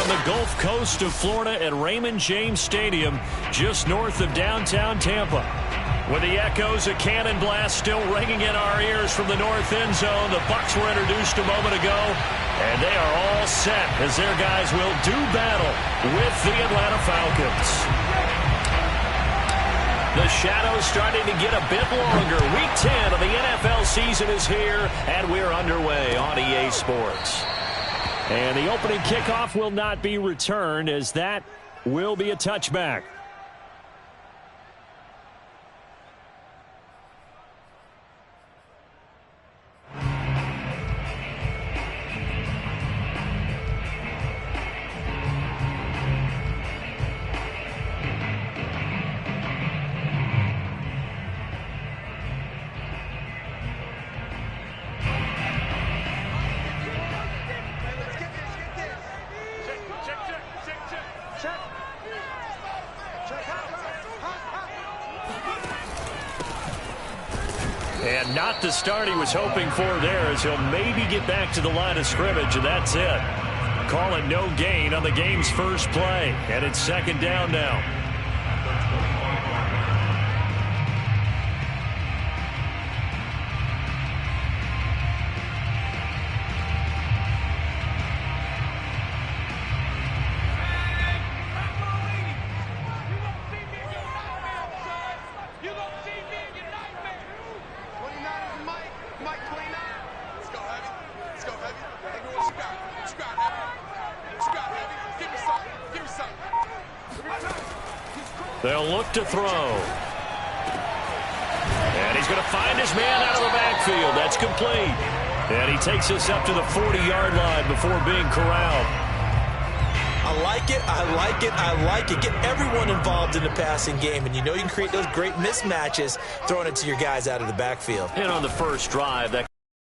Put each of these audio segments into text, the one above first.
from the Gulf Coast of Florida at Raymond James Stadium, just north of downtown Tampa. With the echoes of cannon blast still ringing in our ears from the north end zone, the Bucs were introduced a moment ago, and they are all set as their guys will do battle with the Atlanta Falcons. The shadow's starting to get a bit longer. Week 10 of the NFL season is here, and we're underway on EA Sports. And the opening kickoff will not be returned, as that will be a touchback. And not the start he was hoping for there, as he'll maybe get back to the line of scrimmage, and that's it. Call it no gain on the game's first play, and it's second down now. They'll look to throw. And he's going to find his man out of the backfield. That's complete. And he takes us up to the 40-yard line before being corralled. I like it, I like it, I like it. Get everyone involved in the passing game, and you know you can create those great mismatches throwing it to your guys out of the backfield. And on the first drive, that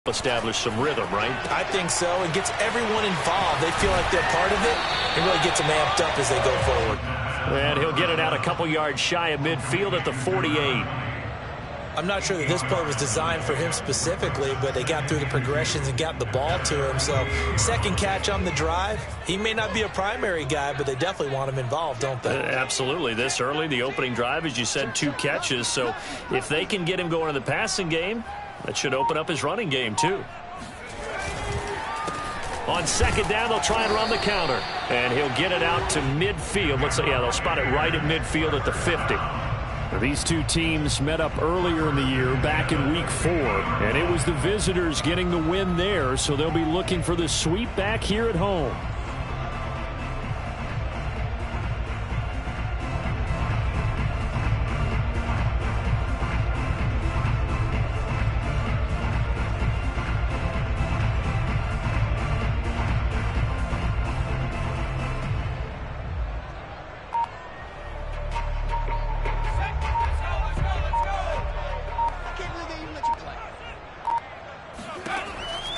establish some rhythm, right? I think so. It gets everyone involved. They feel like they're part of it. It really gets them amped up as they go forward. And he'll get it out a couple yards shy of midfield at the 48. I'm not sure that this play was designed for him specifically, but they got through the progressions and got the ball to him. So second catch on the drive. He may not be a primary guy, but they definitely want him involved, don't they? Absolutely. This early, the opening drive, as you said, 2 catches. So if they can get him going in the passing game, that should open up his running game, too. On second down, they'll try and run the counter. And he'll get it out to midfield. Let's say, yeah, they'll spot it right at midfield at the 50. Now, these two teams met up earlier in the year, back in Week 4. And it was the visitors getting the win there, so they'll be looking for the sweep back here at home.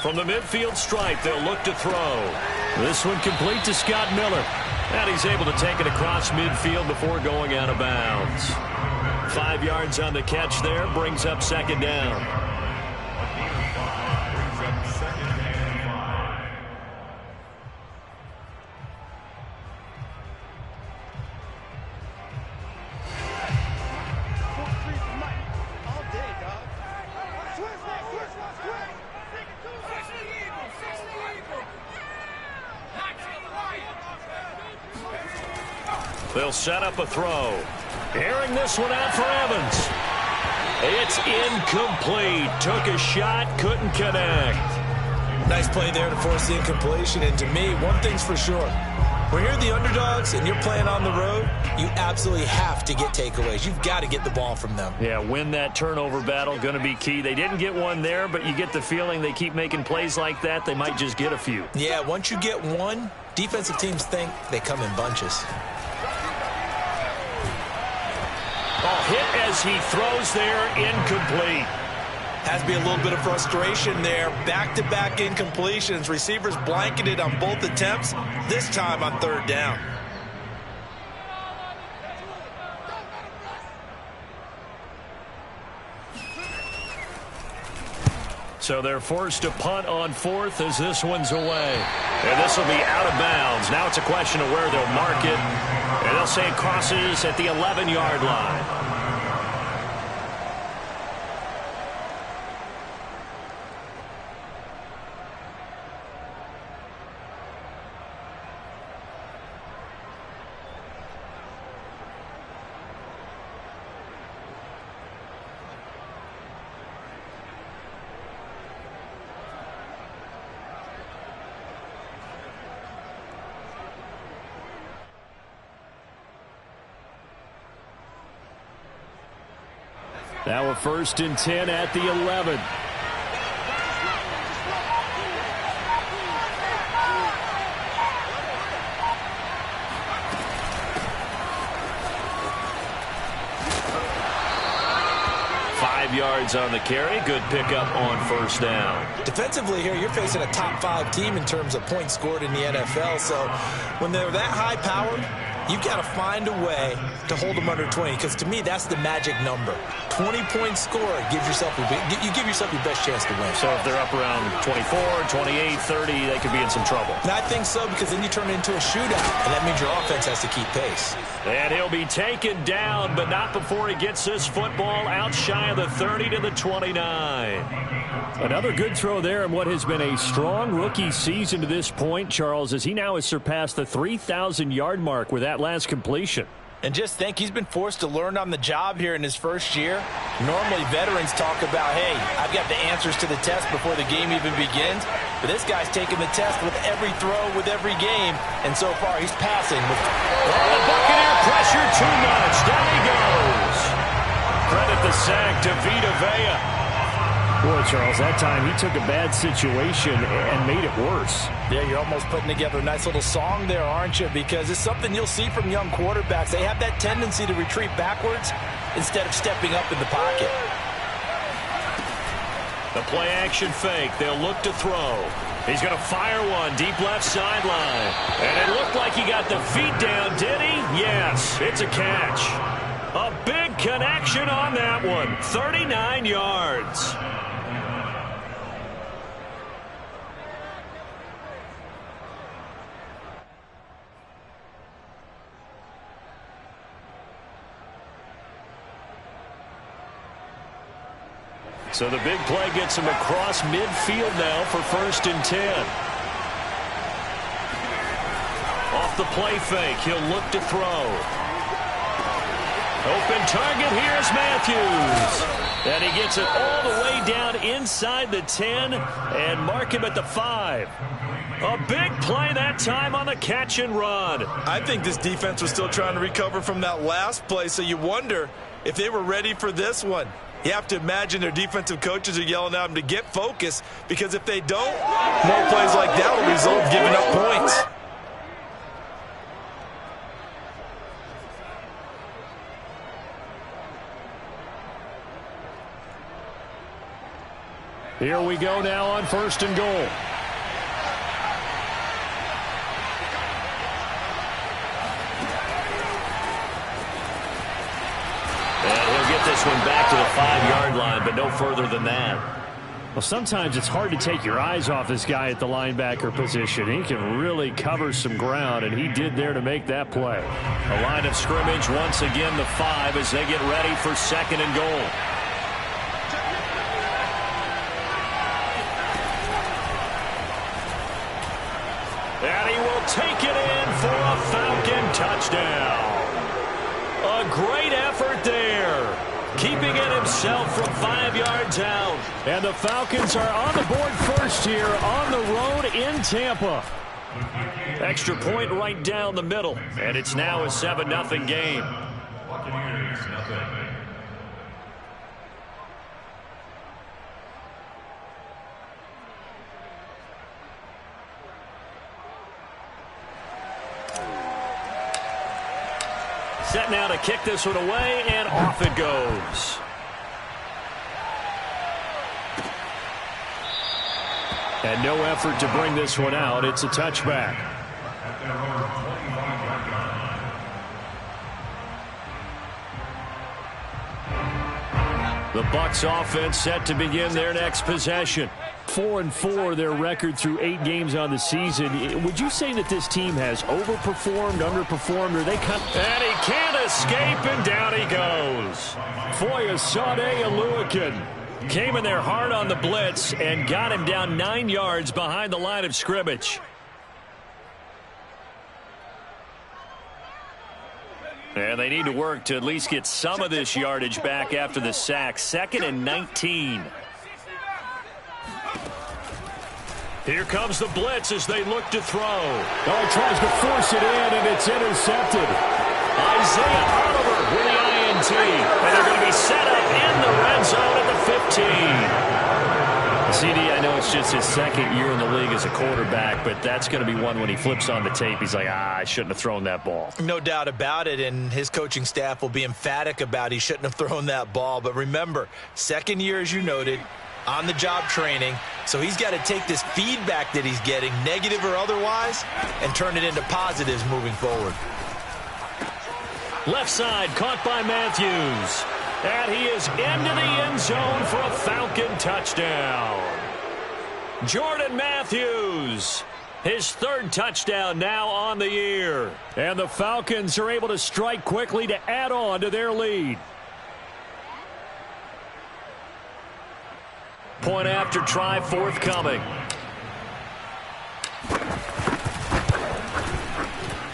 From the midfield stripe, they'll look to throw. This one complete to Scott Miller. And he's able to take it across midfield before going out of bounds. 5 yards on the catch there, brings up second down. They'll set up a throw. Airing this one out for Evans. It's incomplete. Took a shot, couldn't connect. Nice play there to force the incompletion. And to me, one thing's for sure. When you're the underdogs and you're playing on the road, you absolutely have to get takeaways. You've got to get the ball from them. Yeah, win that turnover battle, going to be key. They didn't get one there, but you get the feeling they keep making plays like that, they might just get a few. Yeah, once you get one, defensive teams think they come in bunches. Hit as he throws there, incomplete. Has to be a little bit of frustration there. Back-to-back incompletions. Receivers blanketed on both attempts, this time on third down. So they're forced to punt on fourth as this one's away. And this will be out of bounds. Now it's a question of where they'll mark it. And they'll say it crosses at the 11-yard line. Now a 1st and 10 at the 11. Yards on the carry. Good pickup on 1st down. Defensively here, you're facing a top 5 team in terms of points scored in the NFL. So when they're that high powered, you've got to find a way to hold them under 20, because to me, that's the magic number. 20-point score gives yourself you give yourself your best chance to win. So if they're up around 24, 28, 30, they could be in some trouble. And I think so, because then you turn it into a shootout, and that means your offense has to keep pace. And he'll be taken down, but not before he gets this football out shy of the 30 to the 29. Another good throw there in what has been a strong rookie season to this point, Charles, as he now has surpassed the 3,000-yard mark with that last completion. And just think, he's been forced to learn on the job here in his first year. Normally, veterans talk about, hey, I've got the answers to the test before the game even begins. But this guy's taking the test with every throw, with every game. And so far, he's passing. The Buccaneer pressure too much. Down he goes. Credit the sack to Vita Vea. Boy, Charles, that time he took a bad situation and made it worse. Yeah, you're almost putting together a nice little song there, aren't you? Because it's something you'll see from young quarterbacks. They have that tendency to retreat backwards instead of stepping up in the pocket. The play-action fake. They'll look to throw. He's going to fire one deep left sideline. And it looked like he got the feet down, did he? Yes, it's a catch. A big connection on that one. 39 yards. So the big play gets him across midfield now for 1st and 10. Off the play fake, he'll look to throw. Open target, here's Matthews. And he gets it all the way down inside the 10 and mark him at the 5. A big play that time on the catch and run. I think this defense was still trying to recover from that last play, so you wonder if they were ready for this one. You have to imagine their defensive coaches are yelling at them to get focused, because if they don't, more plays like that will result in giving up points. Here we go now on 1st and goal. This one back to the 5-yard line, but no further than that. Well, sometimes it's hard to take your eyes off this guy at the linebacker position. He can really cover some ground, and he did there to make that play. A line of scrimmage once again, the 5, as they get ready for 2nd and goal. And he will take it in for a Falcon touchdown. A great effort there. Keeping it himself from 5 yards out. And the Falcons are on the board first here on the road in Tampa. Extra point right down the middle. And it's now a 7-0 game. Set now to kick this one away, and off it goes. And no effort to bring this one out. It's a touchback. The Bucs offense set to begin their next possession. 4-4 their record through 8 games on the season. Would you say that this team has overperformed, underperformed, or they come? And he can't escape, and down he goes. Foyesade Aluakin came in there hard on the blitz and got him down 9 yards behind the line of scrimmage. And they need to work to at least get some of this yardage back after the sack. 2nd and 19. Here comes the blitz as they look to throw. Oh, he tries to force it in, and it's intercepted. Isaiah Oliver with the INT. And they're going to be set up in the red zone at the 15. CD, I know it's just his 2nd year in the league as a quarterback, but that's going to be one when he flips on the tape. He's like, I shouldn't have thrown that ball. No doubt about it, and his coaching staff will be emphatic about he shouldn't have thrown that ball. But remember, 2nd year, as you noted, on-the-job training, so he's got to take this feedback that he's getting, negative or otherwise, and turn it into positives moving forward. Left side, caught by Matthews. And he is into the end zone for a Falcon touchdown. Jordan Matthews, his 3rd touchdown now on the year. And the Falcons are able to strike quickly to add on to their lead. Point after try forthcoming.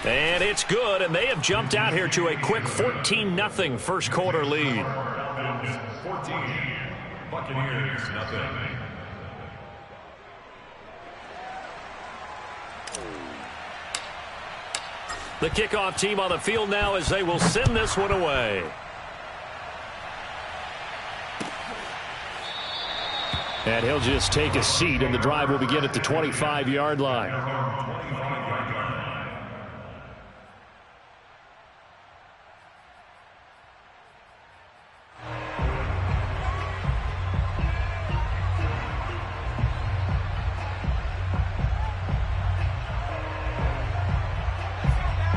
And it's good, and they have jumped out here to a quick 14-0 first quarter lead. 14, Buccaneers, nothing. The kickoff team on the field now as they will send this one away. And he'll just take a seat, and the drive will begin at the 25-yard line.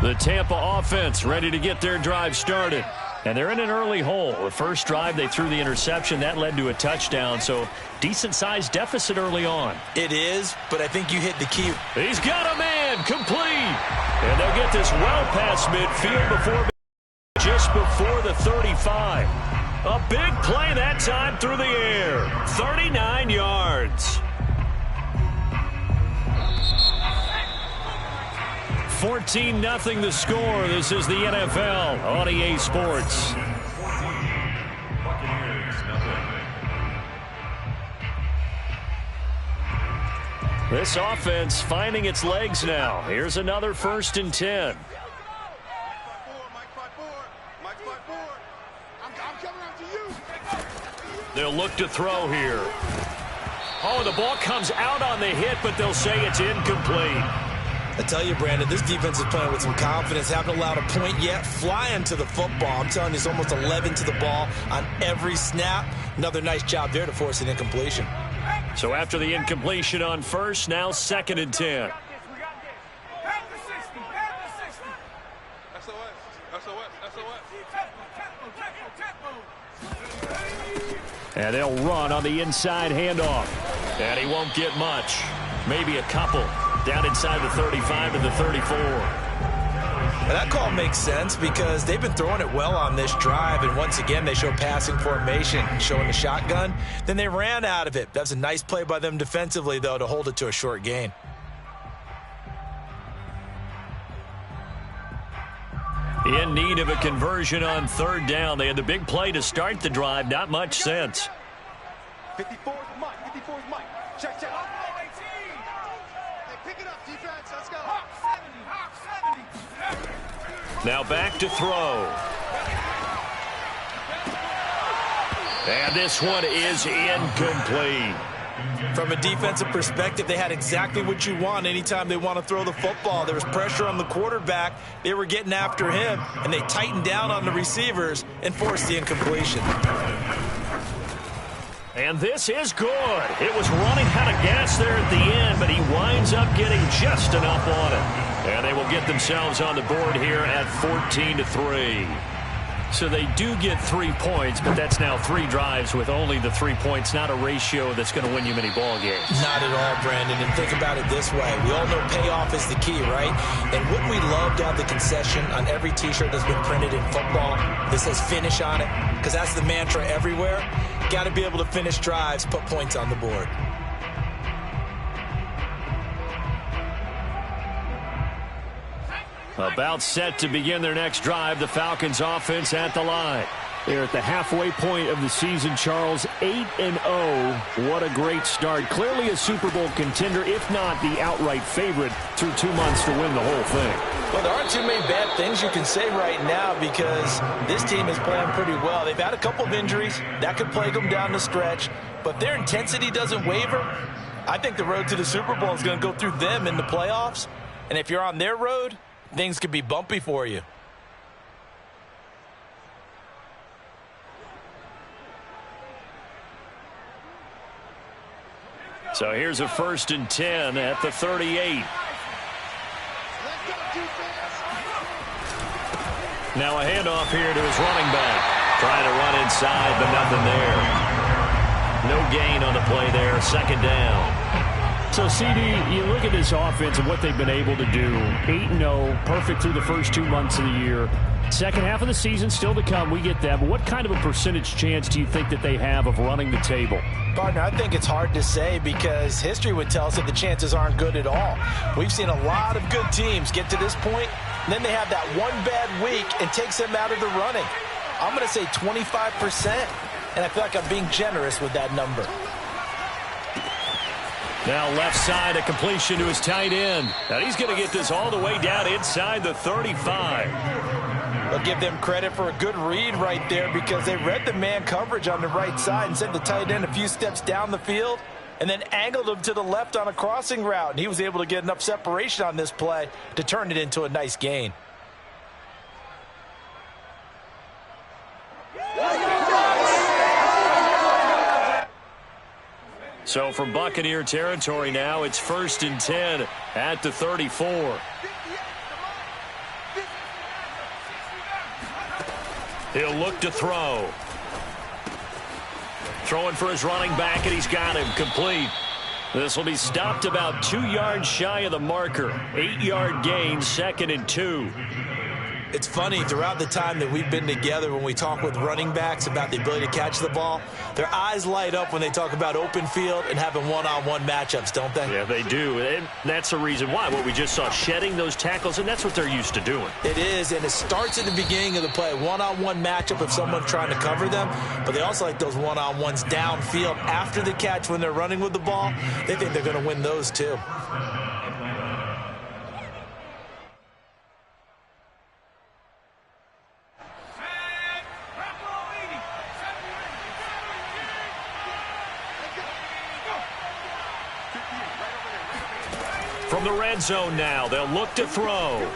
The Tampa offense ready to get their drive started. And they're in an early hole. The first drive, they threw the interception. That led to a touchdown, so decent-sized deficit early on. It is, but I think you hit the key. He's got a man, complete. And they'll get this well past midfield just before the 35. A big play that time through the air. 39 yards. 14-0 the score. This is the NFL on EA Sports. This offense finding its legs now. Here's another 1st and 10. They'll look to throw here. Oh, the ball comes out on the hit, but they'll say it's incomplete. I tell you, Brandon, this defense is playing with some confidence. Haven't allowed a point yet. Flying to the football. I'm telling you, it's almost 11 to the ball on every snap. Another nice job there to force an incompletion. So after the incompletion on 1st, now 2nd and 10. And they'll run on the inside handoff. And he won't get much. Maybe a couple. Down inside the 35 to the 34. Now that call makes sense because they've been throwing it well on this drive, and once again they show passing formation, showing the shotgun. Then they ran out of it. That's a nice play by them defensively, though, to hold it to a short gain. In need of a conversion on 3rd down. They had the big play to start the drive. Not much sense. 54's Mike. 54's Mike. Check, check. Pick it up, defense. Let's go. Hawk 70. Now back to throw. And this one is incomplete. From a defensive perspective, they had exactly what you want anytime they want to throw the football. There was pressure on the quarterback. They were getting after him, and they tightened down on the receivers and forced the incompletion. And this is good. It was running out of gas there at the end, but he winds up getting just enough on it. And they will get themselves on the board here at 14-3. So they do get 3 points, but that's now 3 drives with only the 3 points, not a ratio that's going to win you many ball games. Not at all, Brandon. And think about it this way. We all know payoff is the key, right? And wouldn't we love to have the concession on every T-shirt that's been printed in football that says finish on it? Because that's the mantra everywhere. Got to be able to finish drives, put points on the board. About set to begin their next drive. The Falcons offense at the line. They're at the halfway point of the season, Charles. 8-0. What a great start. Clearly a Super Bowl contender, if not the outright favorite, through 2 months to win the whole thing. Well, there aren't too many bad things you can say right now because this team is playing pretty well. They've had a couple of injuries. That could plague them down the stretch. But if their intensity doesn't waver, I think the road to the Super Bowl is going to go through them in the playoffs. And if you're on their road, things could be bumpy for you. So here's a 1st and 10 at the 38. Now a handoff here to his running back. Trying to run inside, but nothing there. No gain on the play there. 2nd down. So, CD, you look at this offense and what they've been able to do. 8-0, perfect through the first 2 months of the year. Second half of the season still to come. We get that. But what kind of a percentage chance do you think that they have of running the table? Partner, I think it's hard to say because history would tell us that the chances aren't good at all. We've seen a lot of good teams get to this point, and then they have that one bad week and takes them out of the running. I'm going to say 25%, and I feel like I'm being generous with that number. Now left side, a completion to his tight end. Now he's going to get this all the way down inside the 35. I'll give them credit for a good read right there because they read the man coverage on the right side and sent the tight end a few steps down the field and then angled him to the left on a crossing route. And he was able to get enough separation on this play to turn it into a nice gain. So from Buccaneer territory now, it's 1st and 10 at the 34. He'll look to throw. Throwing for his running back, and he's got him complete. This will be stopped about 2 yards shy of the marker. 8-yard gain, 2nd and 2. It's funny, throughout the time that we've been together, when we talk with running backs about the ability to catch the ball, their eyes light up when they talk about open field and having one-on-one matchups, don't they? Yeah, they do. And that's the reason why. What we just saw, shedding those tackles, and that's what they're used to doing. It is, and it starts at the beginning of the play. One-on-one matchup if someone's trying to cover them, but they also like those one-on-ones downfield after the catch when they're running with the ball. They think they're going to win those too. From the red zone now, they'll look to throw.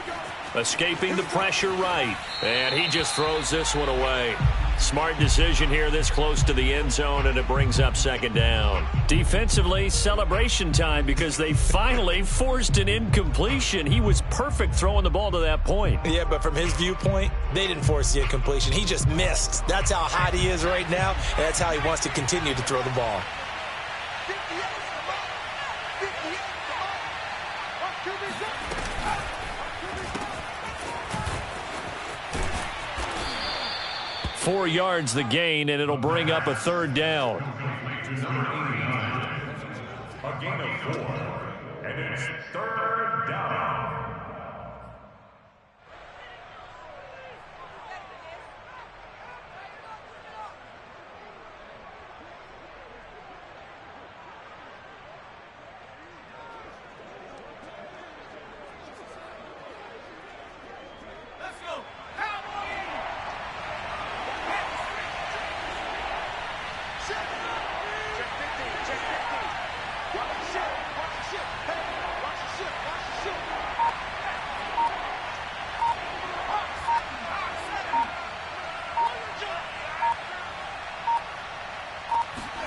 Escaping the pressure right. And he just throws this one away. Smart decision here this close to the end zone, and it brings up 2nd down. Defensively, celebration time because they finally forced an incompletion. He was perfect throwing the ball to that point. Yeah, but from his viewpoint, they didn't force the incompletion. He just missed. That's how hot he is right now, and that's how he wants to continue to throw the ball. Four yards the gain, and it'll bring up a 3rd down. A gain of 4, and it's 3rd down.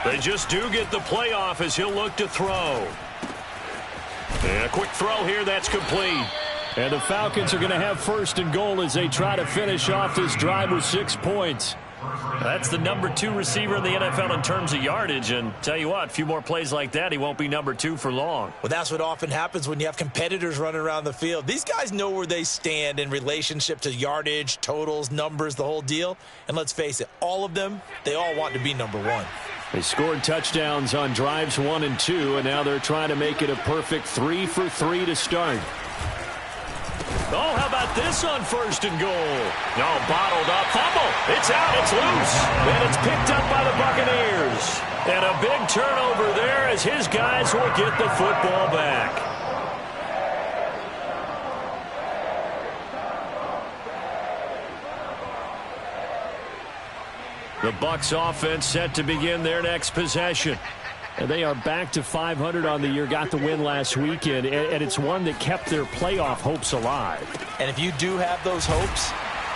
They just do get the playoff as he'll look to throw. And a quick throw here, that's complete. And the Falcons are going to have first and goal as they try to finish off this drive with 6 points. That's the number 2 receiver in the NFL in terms of yardage. And tell you what, a few more plays like that, he won't be number 2 for long. Well, that's what often happens when you have competitors running around the field. These guys know where they stand in relationship to yardage, totals, numbers, the whole deal. And let's face it, all of them, they all want to be number 1. They scored touchdowns on drives 1 and 2, and now they're trying to make it a perfect 3 for 3 to start. Oh, how about this on first and goal? No, bottled up. Fumble. It's out. It's loose. And it's picked up by the Buccaneers. And a big turnover there as his guys will get the football back. The Bucs offense set to begin their next possession. And they are back to 500 on the year, got the win last weekend, and it's one that kept their playoff hopes alive. And if you do have those hopes,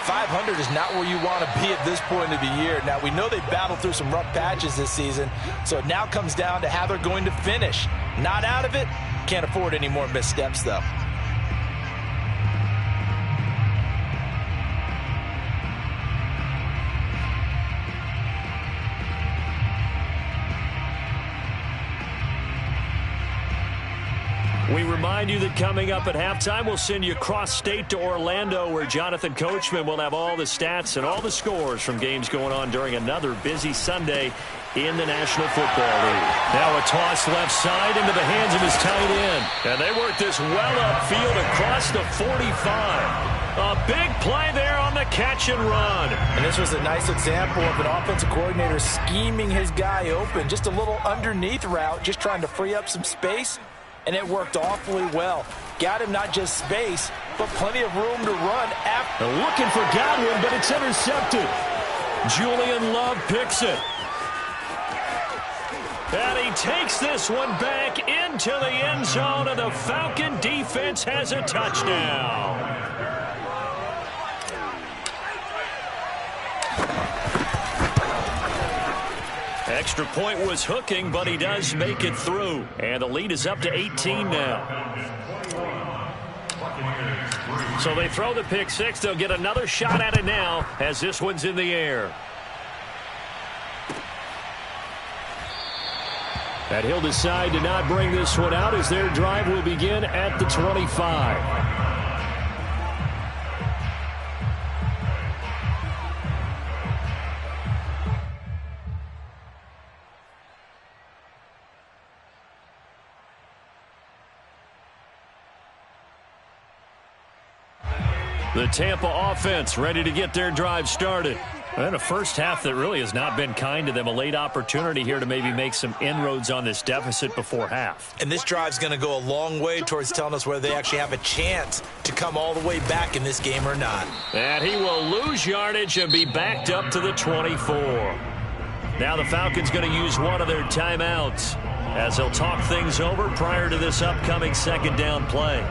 500 is not where you want to be at this point of the year. Now, we know they battled through some rough patches this season, so it now comes down to how they're going to finish. Not out of it, can't afford any more missteps, though. We remind you that coming up at halftime, we'll send you cross-state to Orlando, where Jonathan Coachman will have all the stats and all the scores from games going on during another busy Sunday in the National Football League. Now a toss left side into the hands of his tight end. And they work this well upfield across the 45. A big play there on the catch and run. And this was a nice example of an offensive coordinator scheming his guy open. Just a little underneath route, just trying to free up some space. And it worked awfully well. Got him not just space, but plenty of room to run. Looking for Godwin, but it's intercepted. Julian Love picks it. And he takes this one back into the end zone, and the Falcon defense has a touchdown. Extra point was hooking, but he does make it through. And the lead is up to 18 now. So they throw the pick six. They'll get another shot at it now as this one's in the air. And he'll decide to not bring this one out as their drive will begin at the 25. The Tampa offense ready to get their drive started. And a first half that really has not been kind to them. A late opportunity here to maybe make some inroads on this deficit before half. And this drive's going to go a long way towards telling us whether they actually have a chance to come all the way back in this game or not. And he will lose yardage and be backed up to the 24. Now the Falcons going to use one of their timeouts as they'll talk things over prior to this upcoming second down play.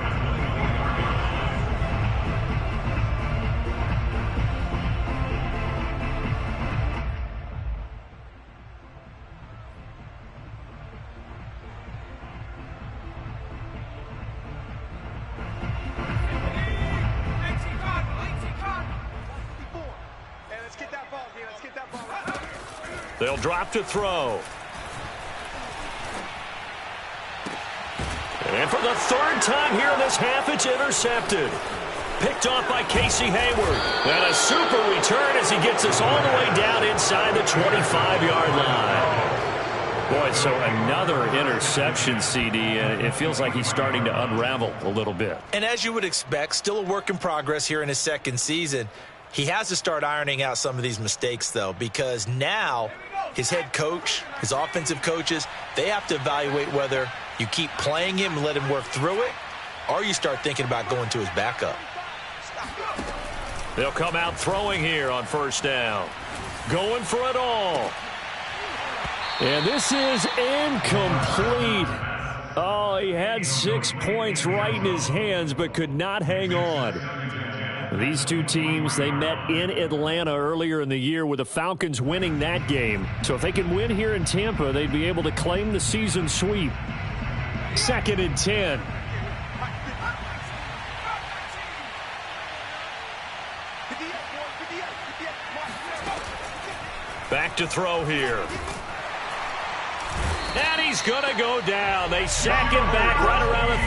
They'll drop to throw. And for the third time here in this half, it's intercepted. Picked off by Casey Hayward. And a super return as he gets us all the way down inside the 25-yard line. Boy, so another interception, CD, and it feels like he's starting to unravel a little bit. And as you would expect, still a work in progress here in his second season. He has to start ironing out some of these mistakes, though, because now his head coach, his offensive coaches, they have to evaluate whether you keep playing him and let him work through it, or you start thinking about going to his backup. They'll come out throwing here on first down. Going for it all. And this is incomplete. Oh, he had 6 points right in his hands, but could not hang on. These two teams, they met in Atlanta earlier in the year with the Falcons winning that game. So if they can win here in Tampa, they'd be able to claim the season sweep. 2nd and 10. Back to throw here. And he's going to go down. They sack him back right around the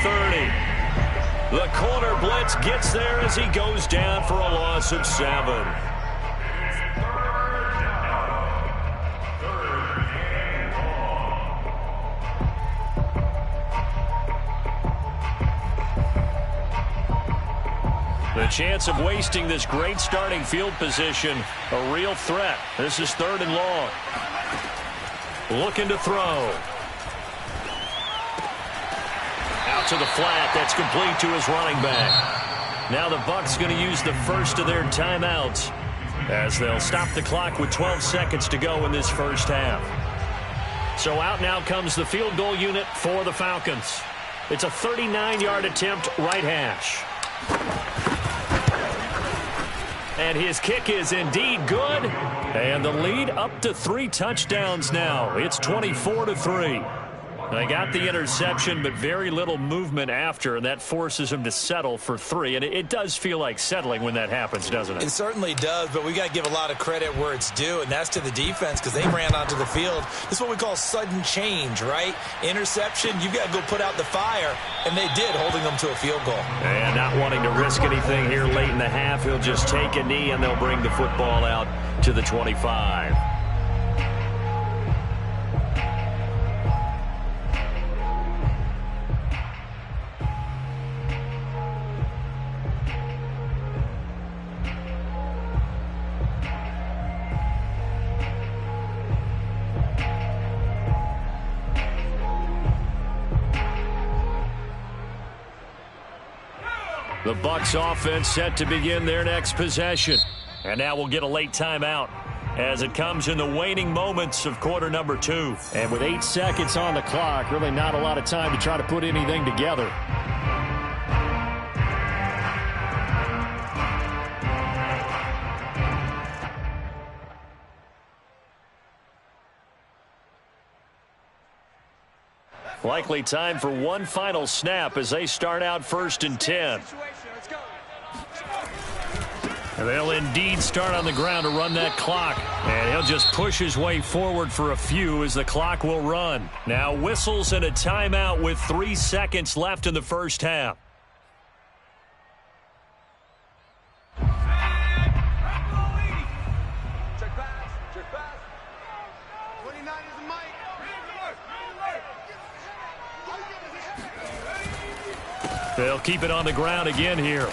30. The corner blitz gets there as he goes down for a loss of 7. The chance of wasting this great starting field position, a real threat. This is 3rd and long. Looking to throw. Out to the flat. That's complete to his running back. Now the Bucs going to use the first of their timeouts as they'll stop the clock with 12 seconds to go in this first half. So out now comes the field goal unit for the Falcons. It's a 39-yard attempt, right hash. And his kick is indeed good. And the lead up to 3 touchdowns now. It's 24-3. They got the interception, but very little movement after, and that forces him to settle for 3. And it does feel like settling when that happens, doesn't it? It certainly does, but we got to give a lot of credit where it's due, and that's to the defense because they ran onto the field. This is what we call sudden change, right? Interception, you've got to go put out the fire, and they did, holding them to a field goal. And not wanting to risk anything here late in the half, he'll just take a knee, and they'll bring the football out to the 25. The Bucs offense set to begin their next possession. And now we'll get a late timeout as it comes in the waning moments of quarter number 2. And with 8 seconds on the clock, really not a lot of time to try to put anything together. Likely time for one final snap as they start out 1st and 10. And they'll indeed start on the ground to run that clock. And he'll just push his way forward for a few as the clock will run. Now whistles and a timeout with 3 seconds left in the first half. They'll keep it on the ground again here.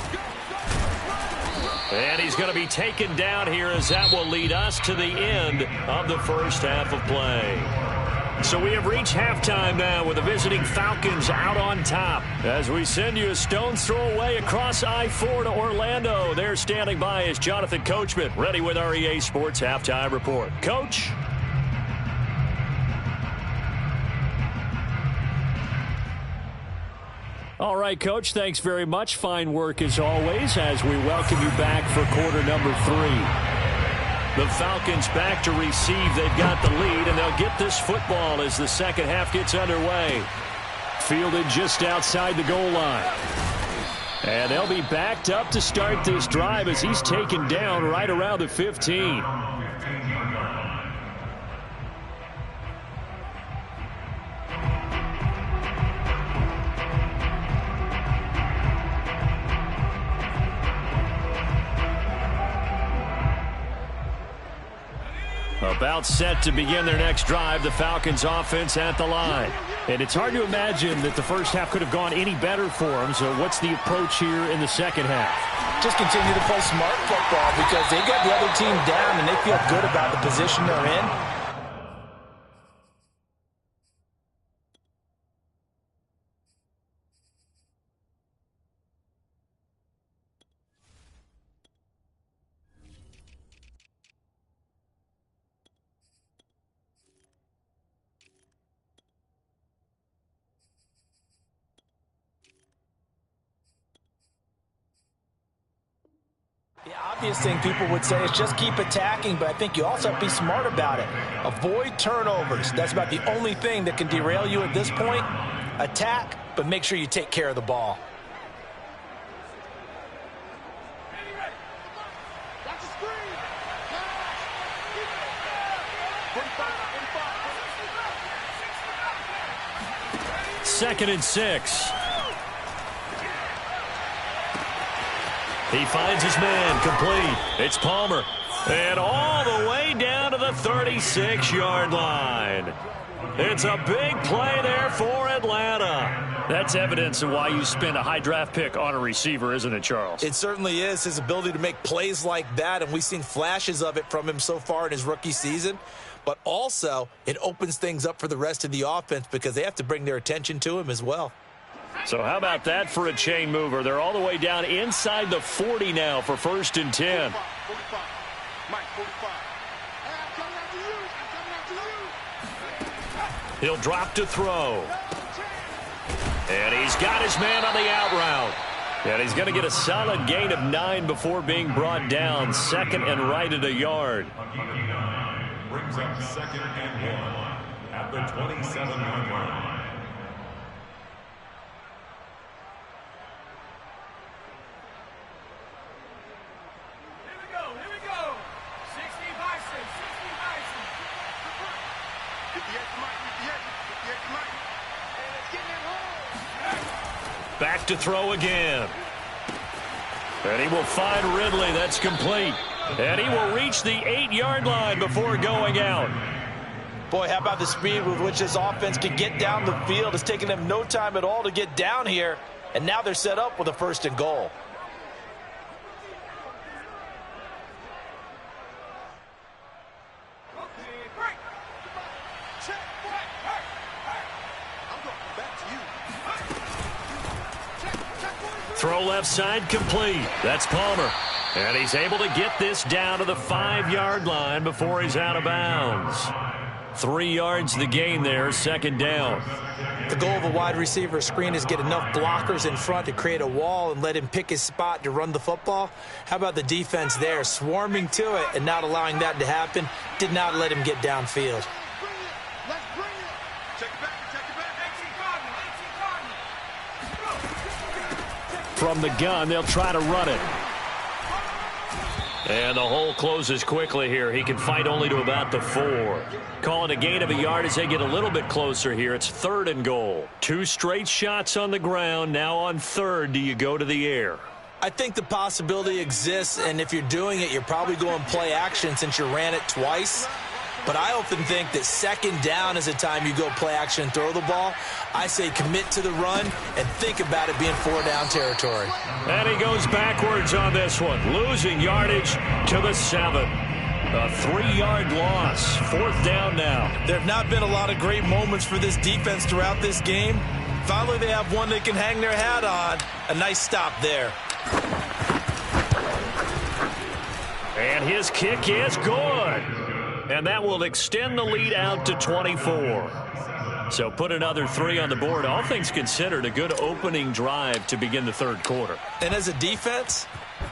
And he's going to be taken down here as that will lead us to the end of the first half of play. So we have reached halftime now with the visiting Falcons out on top. As we send you a stone's throw away across I-4 to Orlando. There standing by is Jonathan Coachman, ready with our EA Sports Halftime Report. Coach? All right, Coach, thanks very much. Fine work as always as we welcome you back for quarter number 3. The Falcons back to receive. They've got the lead, and they'll get this football as the second half gets underway. Fielded just outside the goal line. And they'll be backed up to start this drive as he's taken down right around the 15. About set to begin their next drive, the Falcons offense at the line. And it's hard to imagine that the first half could have gone any better for them. So what's the approach here in the second half? Just continue to play smart football because they got the other team down and they feel good about the position they're in. The obvious thing people would say is just keep attacking, but I think you also have to be smart about it. Avoid turnovers. That's about the only thing that can derail you at this point. Attack, but make sure you take care of the ball. 2nd and 6. He finds his man, complete. It's Palmer. And all the way down to the 36-yard line. It's a big play there for Atlanta. That's evidence of why you spend a high draft pick on a receiver, isn't it, Charles? It certainly is. His ability to make plays like that, and we've seen flashes of it from him so far in his rookie season. But also, it opens things up for the rest of the offense because they have to bring their attention to him as well. So how about that for a chain mover? They're all the way down inside the 40 now for 1st and 10. He'll drop to throw. And he's got his man on the out route. And he's going to get a solid gain of 9 before being brought down. 2nd and right at a yard. Brings up 2nd and 1 at the 27-yard line. Back to throw again. And he will find Ridley. That's complete. And he will reach the 8-yard line before going out. Boy, how about the speed with which this offense can get down the field? It's taken them no time at all to get down here. And now they're set up with a 1st and goal. Throw left side complete. That's Palmer. And he's able to get this down to the 5-yard line before he's out of bounds. 3 yards the gain there, 2nd down. The goal of a wide receiver screen is get enough blockers in front to create a wall and let him pick his spot to run the football. How about the defense there, swarming to it and not allowing that to happen? Did not let him get downfield. From the gun, they'll try to run it. And the hole closes quickly here. He can fight only to about the 4. Calling a gain of a yard as they get a little bit closer here. It's 3rd and goal. 2 straight shots on the ground. Now on 3rd, do you go to the air? I think the possibility exists, and if you're doing it, you're probably going play action since you ran it twice. But I often think that 2nd down is the time you go play action and throw the ball. I say commit to the run and think about it being 4-down territory. And he goes backwards on this one, losing yardage to the 7. A 3-yard loss, 4th down now. There have not been a lot of great moments for this defense throughout this game. Finally, they have one they can hang their hat on. A nice stop there. And his kick is good. And that will extend the lead out to 24. So put another 3 on the board. All things considered, a good opening drive to begin the 3rd quarter. And as a defense,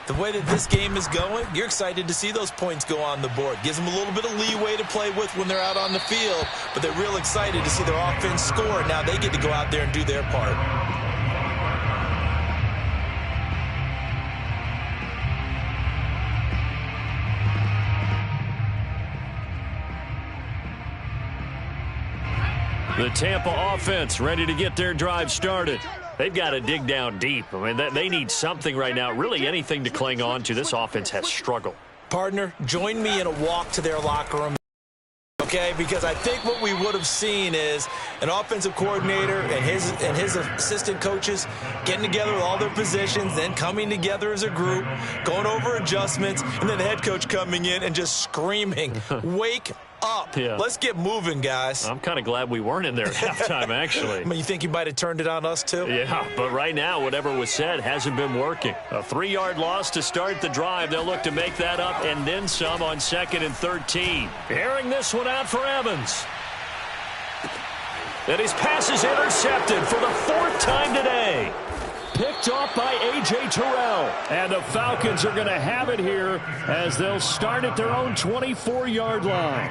the way that this game is going, you're excited to see those points go on the board. Gives them a little bit of leeway to play with when they're out on the field, but they're real excited to see their offense score. Now they get to go out there and do their part. The Tampa offense ready to get their drive started. They've got to dig down deep. I mean, they need something right now, really anything to cling on to. This offense has struggled. Partner, join me in a walk to their locker room. Okay, because I think what we would have seen is an offensive coordinator and his assistant coaches getting together with all their positions, then coming together as a group, going over adjustments, and then the head coach coming in and just screaming, "Wake up. Yeah. Let's get moving, guys." I'm kind of glad we weren't in there at halftime, actually. I mean, you think he might have turned it on us, too? Yeah, but right now, whatever was said hasn't been working. A 3-yard loss to start the drive. They'll look to make that up and then some on 2nd and 13. Airing this one out for Evans. And his pass is intercepted for the 4th time today. Picked off by A.J. Terrell. And the Falcons are going to have it here as they'll start at their own 24-yard line.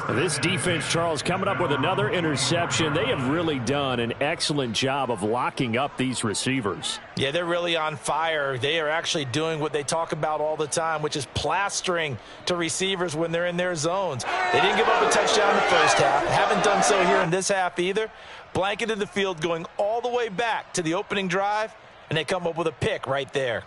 This defense, Charles, coming up with another interception. They have really done an excellent job of locking up these receivers. Yeah, they're really on fire. They are actually doing what they talk about all the time, which is plastering to receivers when they're in their zones. They didn't give up a touchdown in the first half. Haven't done so here in this half either. Blanketed the field going all the way back to the opening drive, and they come up with a pick right there.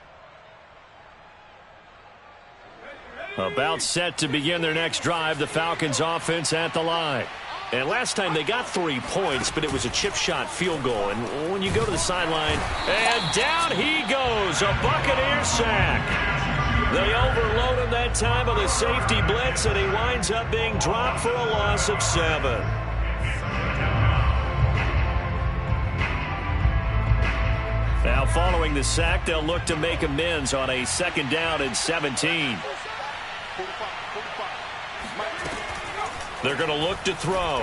About set to begin their next drive, the Falcons offense at the line. And last time they got 3 points, but it was a chip shot field goal. And when you go to the sideline, and down he goes, a Buccaneer sack. They overload him that time on the safety blitz, and he winds up being dropped for a loss of 7. Now following the sack, they'll look to make amends on a 2nd down and 17. They're going to look to throw.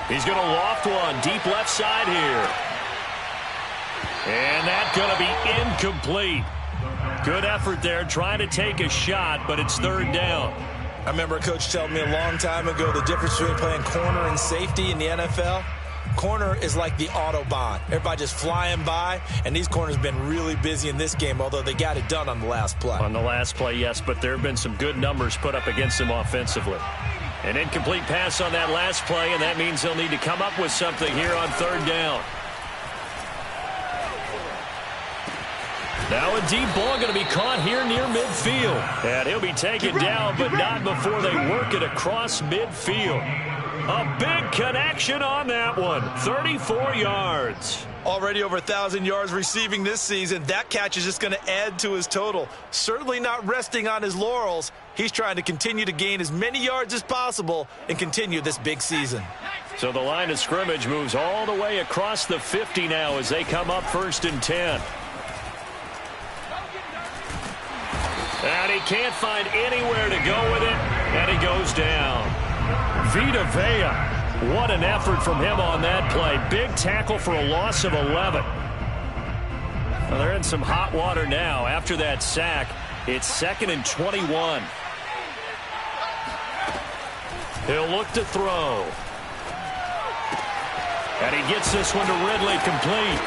He's going to loft one deep left side here. And that's going to be incomplete. Good effort there trying to take a shot, but it's 3rd down. I remember a coach telling me a long time ago the difference between playing corner and safety in the NFL. Corner is like the Autobahn. Everybody just flying by, and these corners have been really busy in this game, although they got it done on the last play. On the last play, yes, but there have been some good numbers put up against them offensively. An incomplete pass on that last play, and that means they'll need to come up with something here on 3rd down. Now a deep ball going to be caught here near midfield. And he'll be taken down, but not before they work it across midfield. A big connection on that one. 34 yards. Already over 1,000 yards receiving this season. That catch is just going to add to his total. Certainly not resting on his laurels. He's trying to continue to gain as many yards as possible and continue this big season. So the line of scrimmage moves all the way across the 50 now as they come up 1st and 10. And he can't find anywhere to go with it, and he goes down. Vita Vea, what an effort from him on that play. Big tackle for a loss of 11. Well, they're in some hot water now. After that sack, it's 2nd and 21. He'll look to throw. And he gets this one to Ridley complete.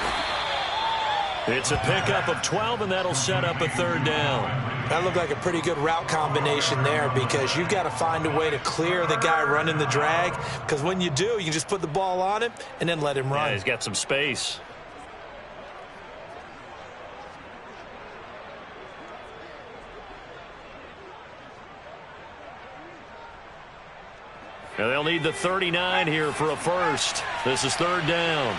It's a pickup of 12, and that'll set up a 3rd down. That looked like a pretty good route combination there because you've got to find a way to clear the guy running the drag, because when you do, you just put the ball on him and then let him run. Yeah, he's got some space. Now they'll need the 39 here for a first. This is 3rd down.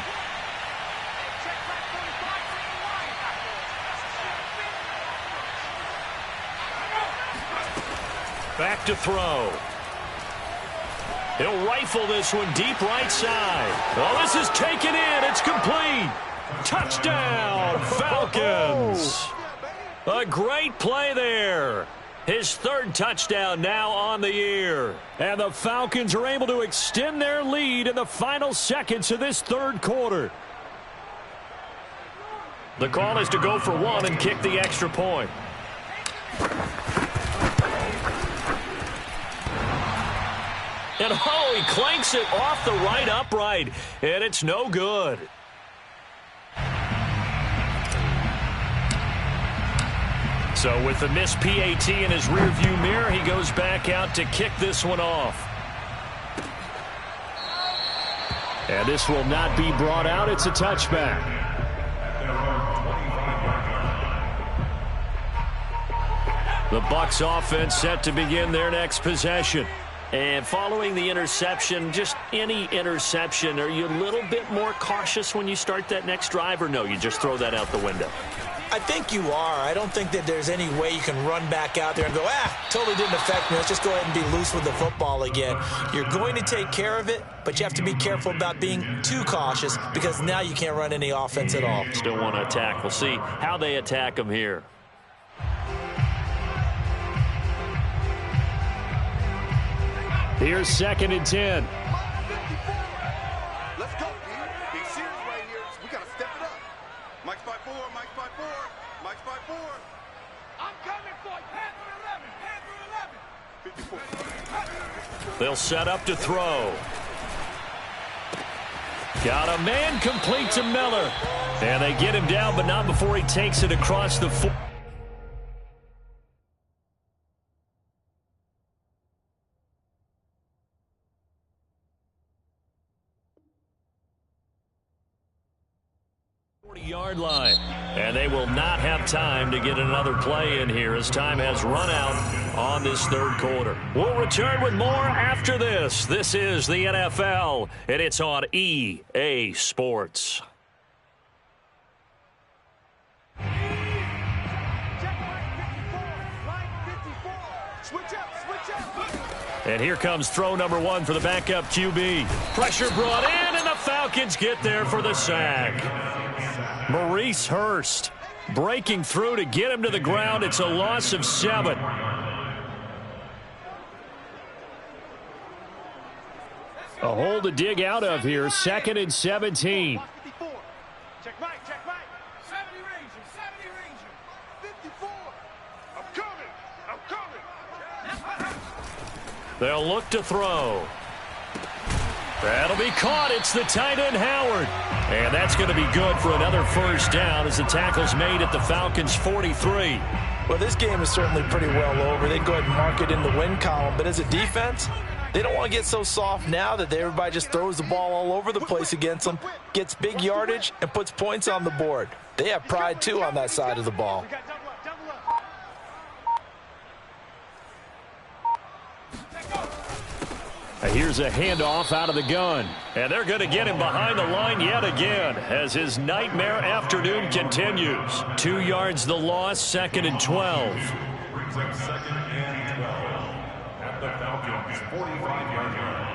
Back to throw. He'll rifle this one deep right side. Oh, this is taken in. It's complete. Touchdown, Falcons. A great play there. His 3rd touchdown now on the year. And the Falcons are able to extend their lead in the final seconds of this 3rd quarter. The call is to go for 1 and kick the extra point. And oh, he clanks it off the right upright, and it's no good. So with the missed PAT in his rearview mirror, he goes back out to kick this one off. And this will not be brought out. It's a touchback. The Bucs offense set to begin their next possession. And following the interception, just any interception, are you a little bit more cautious when you start that next drive, or no, you just throw that out the window? I think you are. I don't think that there's any way you can run back out there and go, totally didn't affect me. Let's just go ahead and be loose with the football again. You're going to take care of it, but you have to be careful about being too cautious because now you can't run any offense at all. Still want to attack. We'll see how they attack them here. Here's 2nd and 10. Let's go, dude. Big series right here. We got to step it up. Mike's by 4. Mike's by 4. Mike's by 4. I'm coming for you. Hand through 11. Hand through 11. They'll set up to throw. Got a man complete to Miller. And they get him down, but not before he takes it across the 40-yard line. And they will not have time to get another play in here as time has run out on this third quarter. We'll return with more after this. This is the NFL, and it's on EA Sports. And here comes throw number one for the backup QB. Pressure brought in, and the Falcons get there for the sack. Maurice Hurst breaking through to get him to the ground. It's a loss of 7. A hole to dig out of here. 2nd and 17. Check Mike. 70 Ranger. 54. I'm coming. They'll look to throw. That'll be caught. It's the tight end, Howard. And that's going to be good for another first down as the tackle's made at the Falcons' 43. Well, this game is certainly pretty well over. They go ahead and mark it in the win column. But as a defense, they don't want to get so soft now that everybody just throws the ball all over the place against them, gets big yardage, and puts points on the board. They have pride, too, on that side of the ball. Here's a handoff out of the gun. And they're going to get him behind the line yet again as his nightmare afternoon continues. 2 yards the loss, 2nd and 12. Brings up 2nd and 12 at the Falcons' 45-yard line.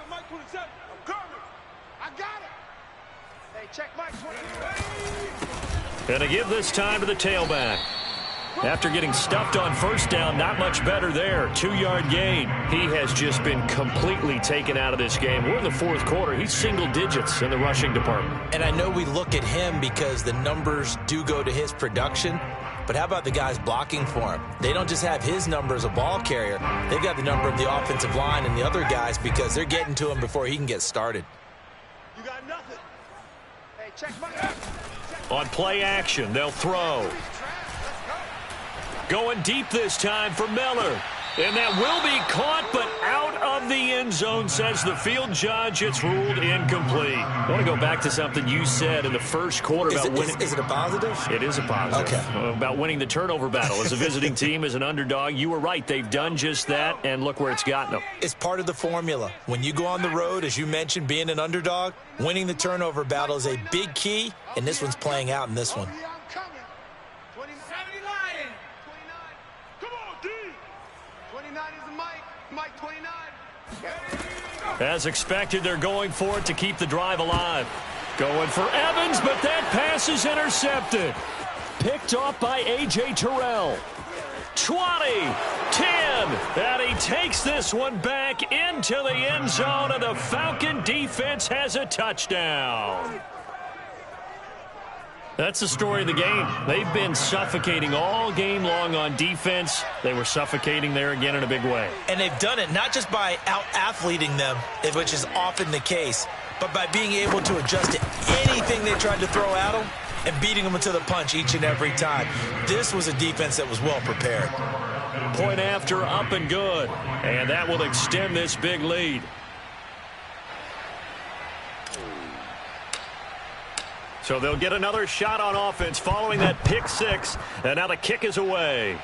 Mike 27. I'm coming. I got it. Hey, check Mike 28. Going to give this time to the tailback. After getting stuffed on first down, not much better there. 2-yard gain. He has just been completely taken out of this game. We're in the fourth quarter. He's single digits in the rushing department. And I know we look at him because the numbers do go to his production. But how about the guys blocking for him? They don't just have his number as a ball carrier. They've got the number of the offensive line and the other guys because they're getting to him before he can get started. You got nothing. Hey, check Mike. On play action, they'll throw. Going deep this time for Miller. And that will be caught, but out of the end zone, says the field judge. It's ruled incomplete. I want to go back to something you said in the first quarter about winning. Is it a positive? It is a positive. Okay. About winning the turnover battle. As a visiting team, as an underdog, you were right. They've done just that, and look where it's gotten them. It's part of the formula. When you go on the road, as you mentioned, being an underdog, winning the turnover battle is a big key, and this one's playing out in this one. Mike 29. As expected, they're going for it to keep the drive alive. Going for Evans, but that pass is intercepted. Picked off by A.J. Terrell. 20, 10, and he takes this one back into the end zone, and the Falcon defense has a touchdown. That's the story of the game. They've been suffocating all game long on defense. They were suffocating there again in a big way. And they've done it not just by out-athleting them, which is often the case, but by being able to adjust to anything they tried to throw at them and beating them to the punch each and every time. This was a defense that was well prepared. Point after, up and good. And that will extend this big lead. So they'll get another shot on offense following that pick six. And now the kick is away.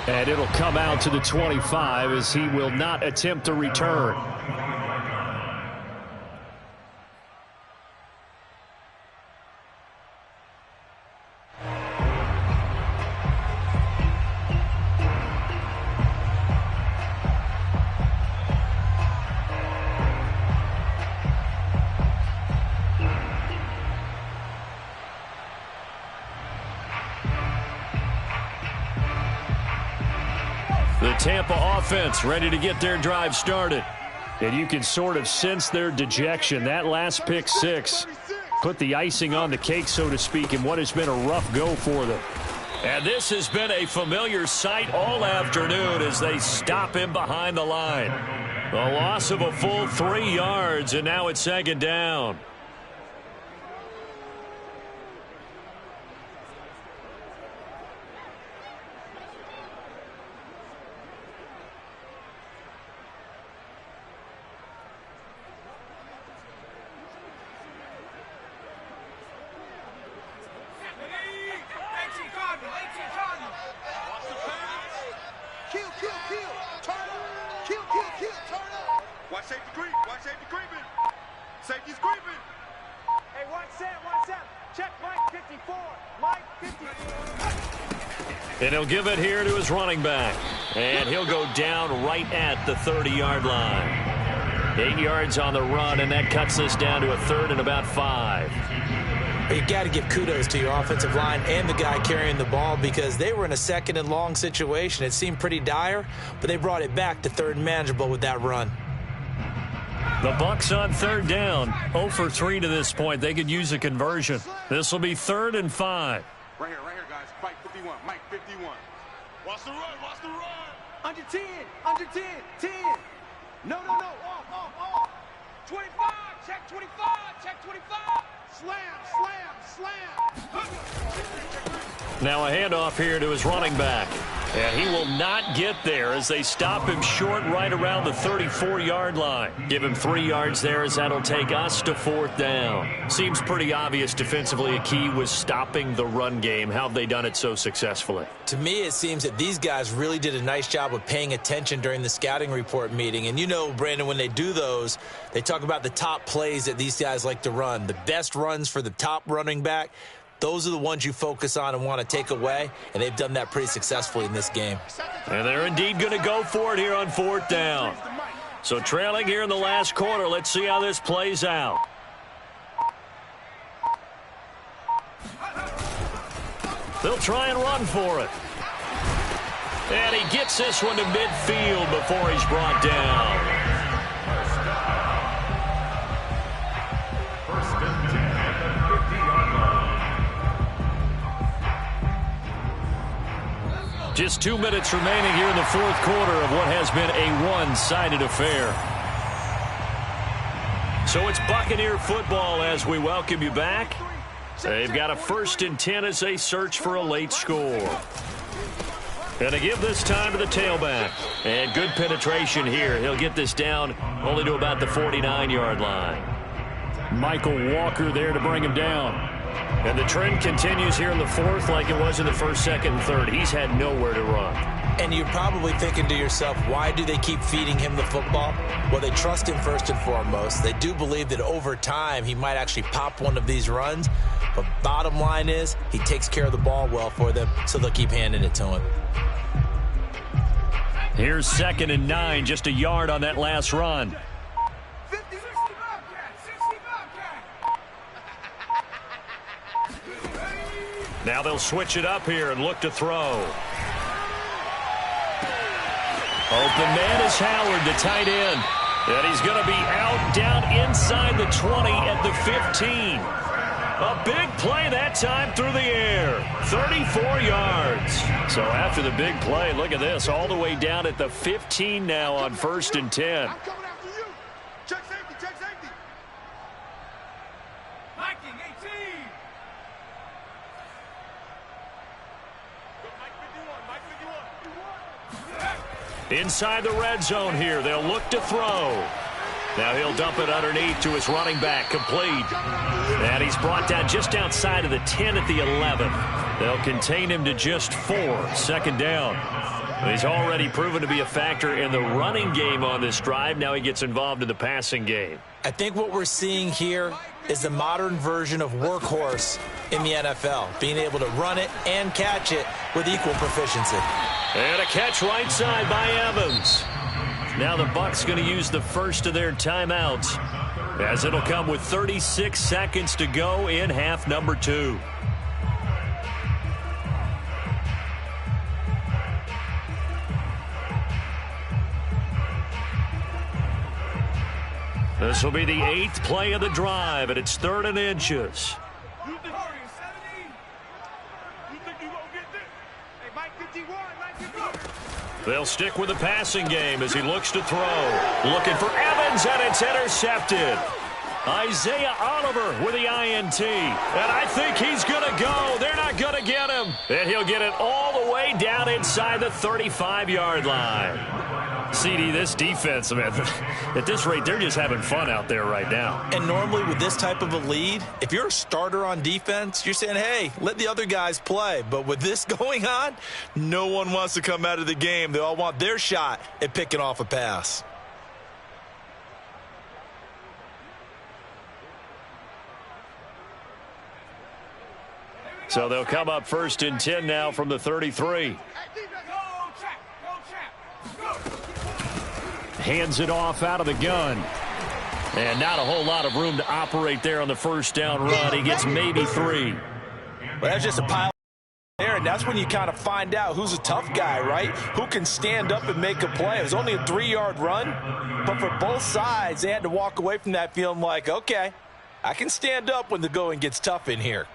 And it'll come out to the 25 as he will not attempt to return. The Tampa offense ready to get their drive started. And you can sort of sense their dejection. That last pick six put the icing on the cake, so to speak, in what has been a rough go for them. And this has been a familiar sight all afternoon as they stop him behind the line. The loss of a full 3 yards, and now it's second down. Watch safety creep. Watch safety creeping. Safety's creeping. Hey, watch Sam. Check Mike 54. Mike 54. And he'll give it here to his running back. And he'll go down right at the 30-yard line. 8 yards on the run, and that cuts us down to a third and about 5. You got to give kudos to your offensive line and the guy carrying the ball because they were in a second and long situation. It seemed pretty dire, but they brought it back to third and manageable with that run. The Bucs on third down. 0 for 3 to this point. They could use a conversion. This will be 3rd and 5. Right here, guys. Mike 51. Mike 51. Watch the run. Under 10. 10. No. Off. 25. Check 25. Slam. Now a handoff here to his running back. And he will not get there as they stop him short right around the 34-yard line. Give him 3 yards there as that'll take us to 4th down. Seems pretty obvious defensively a key was stopping the run game. How have they done it so successfully? To me, it seems that these guys really did a nice job of paying attention during the scouting report meeting. And you know, Brandon, when they do those, they talk about the top plays that these guys like to run. The best runs for the top running back. Those are the ones you focus on and want to take away, and they've done that pretty successfully in this game. And they're indeed going to go for it here on 4th down. So trailing here in the last quarter, let's see how this plays out. They'll try and run for it. And he gets this one to midfield before he's brought down. Just 2 minutes remaining here in the 4th quarter of what has been a one-sided affair. So it's Buccaneer football as we welcome you back. They've got a 1st and 10 as they search for a late score. And to give this time to the tailback. And good penetration here. He'll get this down only to about the 49-yard line. Michael Walker there to bring him down. And the trend continues here in the 4th like it was in the 1st, 2nd, and 3rd. He's had nowhere to run. And you're probably thinking to yourself, why do they keep feeding him the football? Well, they trust him first and foremost. They do believe that over time he might actually pop one of these runs. But bottom line is he takes care of the ball well for them, so they'll keep handing it to him. Here's 2nd and 9, just a yard on that last run. Now they'll switch it up here and look to throw. Open man is Howard, the tight end. And he's going to be out down inside the 20 at the 15. A big play that time through the air. 34 yards. So after the big play, look at this, all the way down at the 15 now on 1st and 10. I'm coming after you. Check safety. Hiking 18. Inside the red zone here, they'll look to throw. Now he'll dump it underneath to his running back, complete. And he's brought down just outside of the 10 at the 11. They'll contain him to just 4, 2nd down. He's already proven to be a factor in the running game on this drive. Now he gets involved in the passing game. I think what we're seeing here is the modern version of workhorse in the NFL, being able to run it and catch it with equal proficiency. And a catch right side by Evans. Now the Bucs going to use the first of their timeouts, as it'll come with 36 seconds to go in half number 2. This will be the 8th play of the drive, and it's 3rd and inches. You think you gonna get this? Hey, Mike 51, Mike 51. They'll stick with the passing game as he looks to throw. Looking for Evans, and it's intercepted. Isaiah Oliver with the INT. And I think he's going to go. They're not going to get him. And he'll get it all the way down inside the 35-yard line. CD, this defense, man, at this rate, they're just having fun out there right now. And normally with this type of a lead, if you're a starter on defense, you're saying, hey, let the other guys play. But with this going on, no one wants to come out of the game. They all want their shot at picking off a pass. So they'll come up 1st and 10 now from the 33. Hands it off out of the gun. And not a whole lot of room to operate there on the 1st down run. He gets maybe 3. well, that's just a pile there, and that's when you kind of find out who's a tough guy, right? Who can stand up and make a play. It was only a 3-yard run, but for both sides, they had to walk away from that feeling like, okay, I can stand up when the going gets tough in here.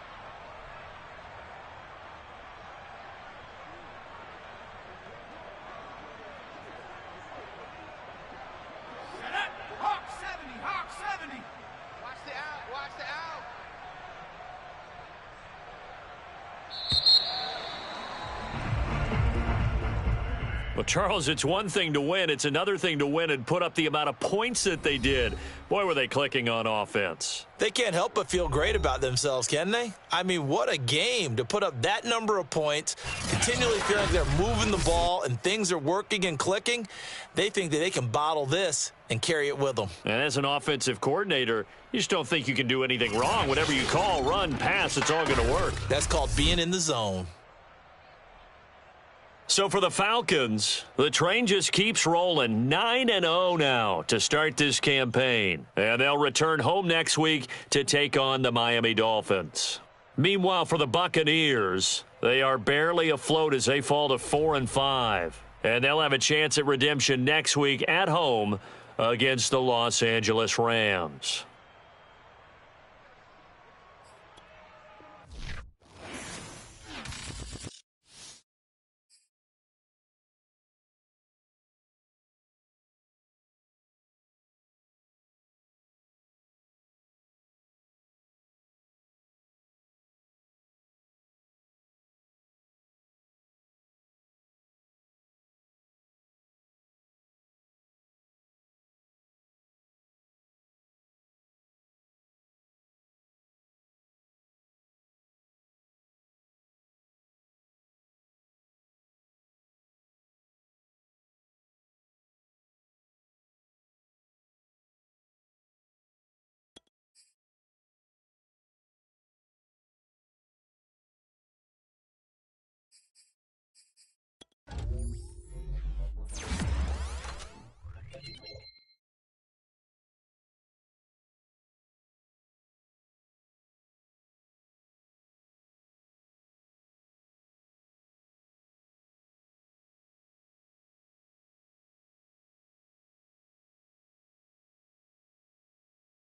Well, Charles, it's one thing to win. It's another thing to win and put up the amount of points that they did. Boy, were they clicking on offense. They can't help but feel great about themselves, can they? I mean, what a game to put up that number of points, continually feeling like they're moving the ball and things are working and clicking. They think that they can bottle this and carry it with them. And as an offensive coordinator, you just don't think you can do anything wrong. Whatever you call, run, pass, it's all going to work. That's called being in the zone. So for the Falcons, the train just keeps rolling 9-0 now to start this campaign. And they'll return home next week to take on the Miami Dolphins. Meanwhile, for the Buccaneers, they are barely afloat as they fall to 4-5. And they'll have a chance at redemption next week at home against the Los Angeles Rams.